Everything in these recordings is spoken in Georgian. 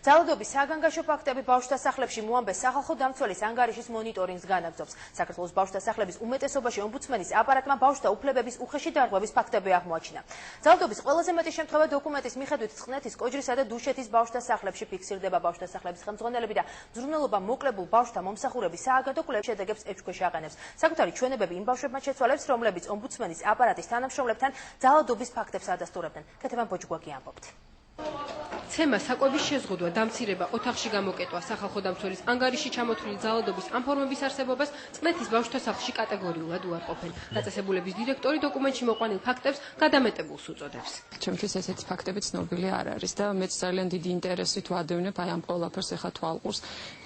ძალადობის საგანგაშო ფაქტები ბავშვთა სახლებში მოამბეს სახალხო დამცველის ანგარიშის მონიტორინგს განაგრძობს. საქართველოს ბავშვთა სახლების უმეტესობაში ომბუდსმენის აპარატმა ბავშვთა უფლებების უხეში დარღვევის ფაქტები აღმოაჩინა. ძალადობის ყველაზე მეტი შემთხვევა დოკუმენტის მიხედვით წყნეთის, კოჯრისა და დუშეთის ბავშვთა სახლებში ფიქსირდება. ბავშვთა სახლების ხელმძღვანელები და მზრუნველობა მოკლებულ ბავშვთა მომსახურების სააგენტო კვლევის შედეგებს ეჭვქვეშ აყენებს. საკუთარი ჩვენებები იმ ბავშვებმა შეცვალებს, რომლებიც ომბუდსმენის აპარატის თანამშრომლებთან ძალადობის ფაქტებს ადასტურებდნენ. კეთებან ბოჭგვაკი ამბობთ. ცემა, საკვების შეზღუდვა, დამცირება, ოთახში გამოკეტვა, სახალხო დამცველის ანგარიში ჩამოთვლილი ძალადობის ამ ფორმების არსებობას წყნეთის ბავშვთა სახლში კატეგორიულად უარყოფენ. დაწესებულების დირექტორი დოკუმენტში მოყვანილ ფაქტებს გადამეტებულს უწოდებს. ჩემთვის ესეთი ფაქტები ცნობილი არ არის და მეც ძალიან დიდი ინტერესით ვადევნებ აი ამ ყველაფერს ეხა თვალყურს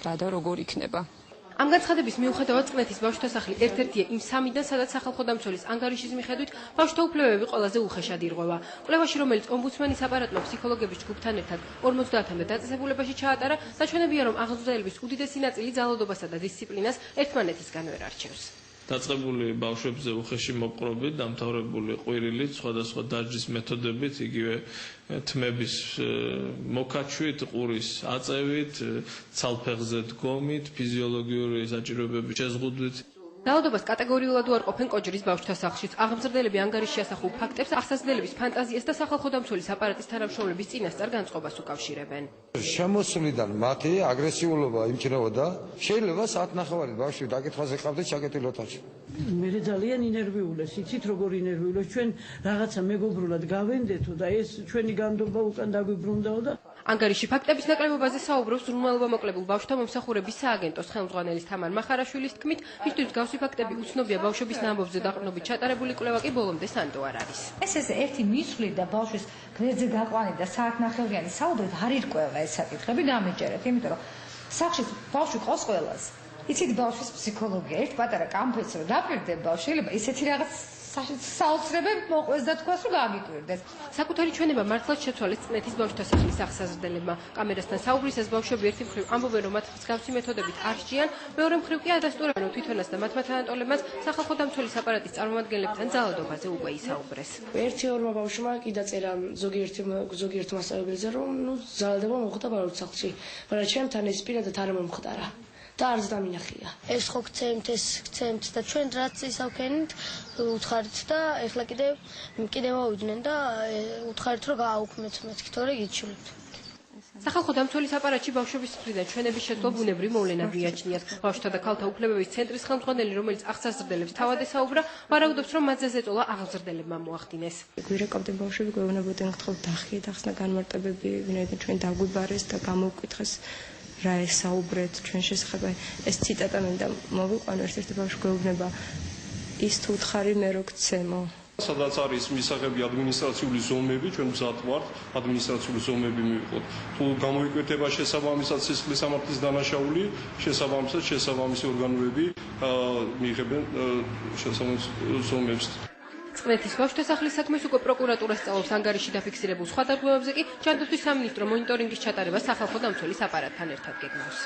რა და როგორ იქნება. ამ განცხადების მიუხედავად წყნეთის ბავშვთა სახლი ერთ-ერთია იმ სამიდან, სადაც სახალხო დამცველის ანგარიშის მიხედვით ბავშვთა უფლებები ყველაზე უხეშად ირღვევა. კვლევაში, რომელიც ომბუდსმენის აპარატმა ფსიქოლოგების ჯგუფთან ერთად 50-მდე დაწესებულებაში ჩაატარა, საჩვენებია, რომ აღზრდელების უდიდესი ნაწილი ძალადობასა და დისციპლინას ერთმანეთისგან ვერ არჩევს. დაწყებული ბავშვებზე უხეში მოპყრობით, დამთავრებული ყვირილით, სხვადასხვა დაჯდის მეთოდებით, იგივე თმების მოკაჩვით, ყურის აწევით, ცალფეხზე დგომით, ფიზიოლოგიური საჭიროებების შეზღუდვით. ძალადობას კატეგორიულად უარყოფენ კოჯრის ბავშვთა სახლშიც. აღმზრდელები ანგარიშში ასახულ ფაქტებს აღსაზრდელების ფანტაზიას და სახალხო დამცველის აპარატის თანამშრომლების წინასწარ განწყობას უკავშირებენ. შემოსვლიდან მათი აგრესიულობა იმჩნეოდა. შეიძლება საათნახევარი ბავშვი დაკითხვაზე ყავდეთ ჩაკეტილ ოთახში. მე ძალიან ინერვიულეს, იცით როგორ ინერვიულეს, ჩვენ რაღაცა მეგობრულად გავენდეთო და ეს ჩვენი განდობა უკან დაგვიბრუნდაო და ანგარიში ფაქტების ნაკლებობაზე საუბრობს მზრუნველობა მოკლებულ ბავშვთა მომსახურების სააგენტოს ხელმძღვანელის თამარ მახარაშვილის თქმით, მისთვის მსგავსი ფაქტები უცნობია, ბავშვების ნამბობზე დაყრდნობით ჩატარებული კვლევა კი ბოლომდე სანდო არ არის. ეს ერთი მისვლით და ბავშვის გვერდზე გაყვანით და საათნახევრიანი საუბრით არ ირკვევა ეს საკითხები დამეჯერეთ, იმიტომ რომ სახლში ბავშვი ყავს ყველას. იცით ბავშვის ფსიქოლოგია, ერთ პატარა კამფეთს რომ დაპირდება, შეიძლება ისეთი რაღაც საოცრებები მოყვეს და თქვას რომ გამიკვირდეს. საკუთარი ჩვენება მართლაც შეცვალეს წყნეთის ბავშვთა სახლის აღსაზრდელებმა. კამერასთან საუბრისას ბავშვები ერთი მხრივ ამბობენ, რომ მათ მსგავსი მეთოდებით არ სჯიან, მეორე მხრივ კი ადასტურებენ, რომ თვითონაც და მათმა თანატოლებმაც სახალხო დამცველის აპარატის წარმომადგენლებთან ძალადობაზე უკვე ისაუბრეს. ერთი-ორმა ბავშვმა კი დაწერა ზოგიერთ მასწავლებელზე, რომ ძალადობა მოხდა ბავშვის სახლში, მაგრამ ჩემთან ეს პირადად არ მომხდარა. და არც დამინახია. ეს ხო გცემთ და ჩვენ რაც ისავქენით უთხარით და ეხლა კიდე მოვიდნენ და უთხარით რომ გააუქმეთ მეთქი თორე გიჩვენებთ. სახალხო დამცველის აპარატში ბავშვების მხრიდან ჩვენების შეცვლა ბუნებრივი მოვლენა მიაჩნიათ. ბავშვთა და ქალთა უფლებების ცენტრის ხელმძღვანელი, რომელიც აღსაზრდელებს თავად ესაუბრა, ვარაუდობს, რომ მათზე ზეწოლა აღზრდებლებმა მოახდინეს. გვირეკავდნენ ბავშვები, გვეუბნებოდნენ გთხოვთ დახიეთ ახსნა განმარტებები, ვინაიდან ჩვენ დაგვიბარეს და გამოვკითხეს რა ესაუბრეთ ჩვენ შესახებ. ეს ციტატა მინდა მოვიყვანო, ერთ-ერთი ბავშვი გვეუბნება ის თუ უთხარი მე რო გცემო. სადაც არის მისაღები ადმინისტრაციული ზომები, ჩვენ მზად ვართ ადმინისტრაციული ზომები მივიღოთ. თუ გამოიკვეთება შესაბამისად სისხლის სამართლის დანაშაული, შესაბამისი ორგანოები მიიღებენ შესაბამის ზომებს. წყნეთის ბავშვთა სახლის საქმეს უკვე პროკურატურა სწავლობს. ანგარიში დაფიქსირებულ სხვა დარღვევებზე კი ჯანდაცვის სამინისტრო მონიტორინგის ჩატარებას სახალხო დამცველის აპარატთან ერთად გეგმავს.